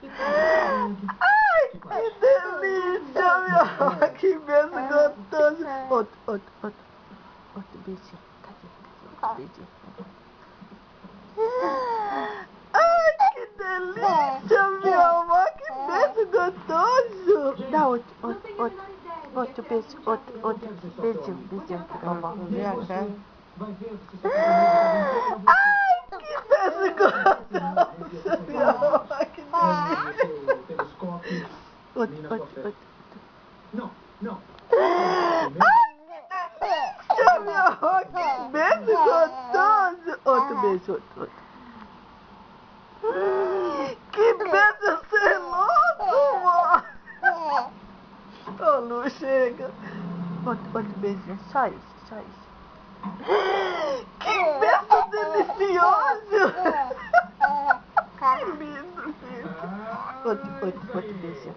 Ai, que delícia, meu. Que beijo gostoso. Outro beijinho. Cadê? Outro beijinho. Ai, que delícia, meu amor. Que beijo gostoso. Dá outro beijo. Outro beijinho pra vovó. Ai, que beijo gostoso, meu amor. Que delícia. Outro. Não. Ai, que delícia, meu amor. Que beijo gostoso. Outro beijo, outro. Que beijo seloso, amor. Ô, Lu, chega. Outro beijinho, só isso. Que beijo delicioso. Que lindo. Outro beijinho.